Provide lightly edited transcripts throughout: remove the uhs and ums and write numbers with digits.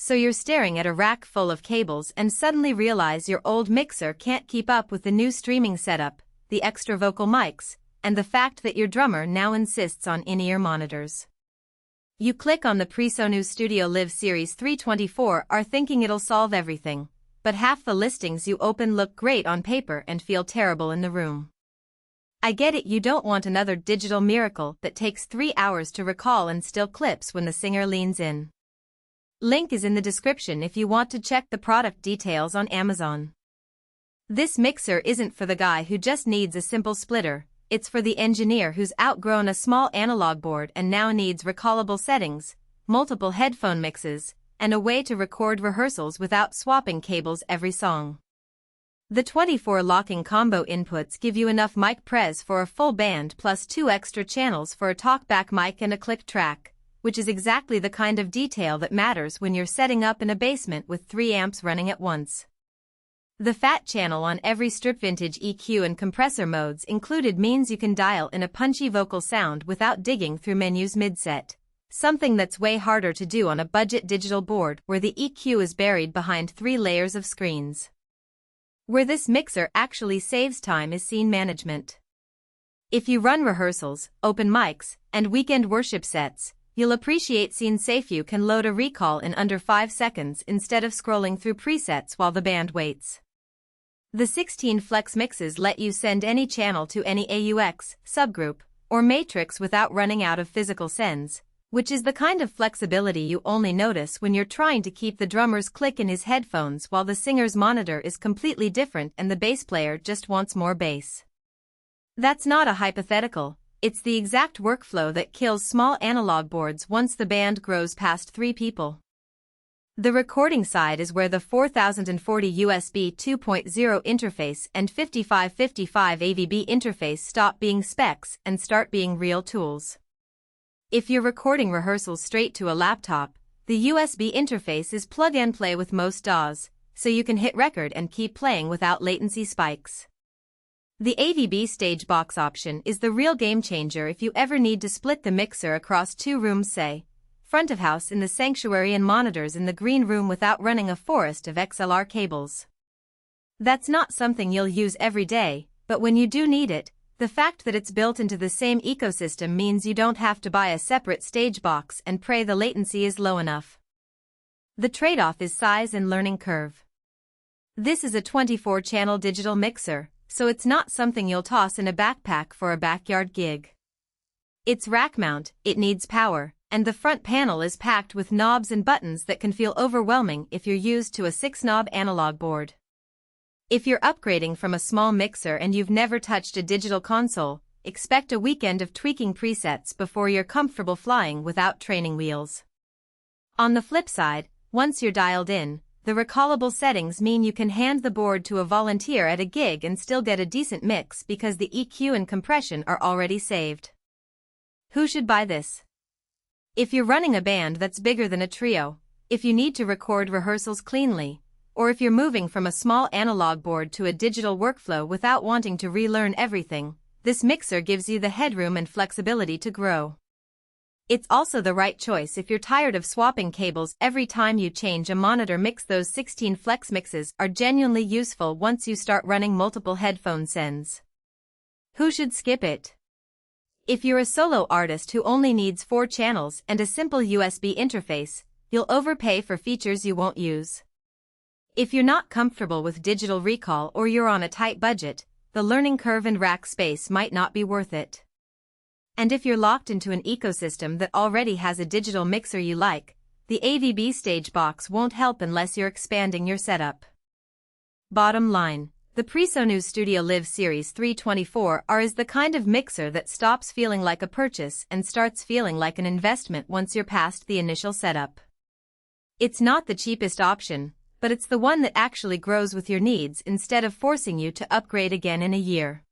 So you're staring at a rack full of cables and suddenly realize your old mixer can't keep up with the new streaming setup, the extra vocal mics, and the fact that your drummer now insists on in-ear monitors. You click on the PreSonus StudioLive Series 324 are thinking it'll solve everything, but half the listings you open look great on paper and feel terrible in the room. I get it, you don't want another digital miracle that takes 3 hours to recall and still clips when the singer leans in. Link is in the description if you want to check the product details on Amazon. This mixer isn't for the guy who just needs a simple splitter, it's for the engineer who's outgrown a small analog board and now needs recallable settings, multiple headphone mixes, and a way to record rehearsals without swapping cables every song. The 24 locking combo inputs give you enough mic pres for a full band plus 2 extra channels for a talkback mic and a click track, which is exactly the kind of detail that matters when you're setting up in a basement with 3 amps running at once. The fat channel on every strip, vintage EQ and compressor modes included, means you can dial in a punchy vocal sound without digging through menus mid-set, something that's way harder to do on a budget digital board where the EQ is buried behind 3 layers of screens. Where this mixer actually saves time is scene management. If you run rehearsals, open mics, and weekend worship sets, you'll appreciate SceneSafeU can load a recall in under 5 seconds instead of scrolling through presets while the band waits. The 16 FlexMixes let you send any channel to any AUX, subgroup, or matrix without running out of physical sends, which is the kind of flexibility you only notice when you're trying to keep the drummer's click in his headphones while the singer's monitor is completely different and the bass player just wants more bass. That's not a hypothetical, it's the exact workflow that kills small analog boards once the band grows past 3 people. The recording side is where the 4040 USB 2.0 interface and 5555 AVB interface stop being specs and start being real tools. If you're recording rehearsals straight to a laptop, the USB interface is plug-and-play with most DAWs, so you can hit record and keep playing without latency spikes. The AVB stage box option is the real game changer if you ever need to split the mixer across 2 rooms, say, front of house in the sanctuary and monitors in the green room without running a forest of XLR cables. That's not something you'll use every day, but when you do need it, the fact that it's built into the same ecosystem means you don't have to buy a separate stage box and pray the latency is low enough. The trade-off is size and learning curve. This is a 24-channel digital mixer, so it's not something you'll toss in a backpack for a backyard gig. It's rack mount, it needs power, and the front panel is packed with knobs and buttons that can feel overwhelming if you're used to a 6-knob analog board. If you're upgrading from a small mixer and you've never touched a digital console, expect a weekend of tweaking presets before you're comfortable flying without training wheels. On the flip side, once you're dialed in, the recallable settings mean you can hand the board to a volunteer at a gig and still get a decent mix because the EQ and compression are already saved. Who should buy this? If you're running a band that's bigger than a trio, if you need to record rehearsals cleanly, or if you're moving from a small analog board to a digital workflow without wanting to relearn everything, this mixer gives you the headroom and flexibility to grow. It's also the right choice if you're tired of swapping cables every time you change a monitor mix. Those 16 FlexMixes are genuinely useful once you start running multiple headphone sends. Who should skip it? If you're a solo artist who only needs 4 channels and a simple USB interface, you'll overpay for features you won't use. If you're not comfortable with digital recall or you're on a tight budget, the learning curve and rack space might not be worth it. And if you're locked into an ecosystem that already has a digital mixer you like, the AVB stage box won't help unless you're expanding your setup. Bottom line, the PreSonus StudioLive Series 324 is the kind of mixer that stops feeling like a purchase and starts feeling like an investment once you're past the initial setup. It's not the cheapest option, but it's the one that actually grows with your needs instead of forcing you to upgrade again in a year.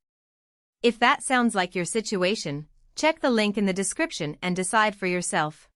If that sounds like your situation, check the link in the description and decide for yourself.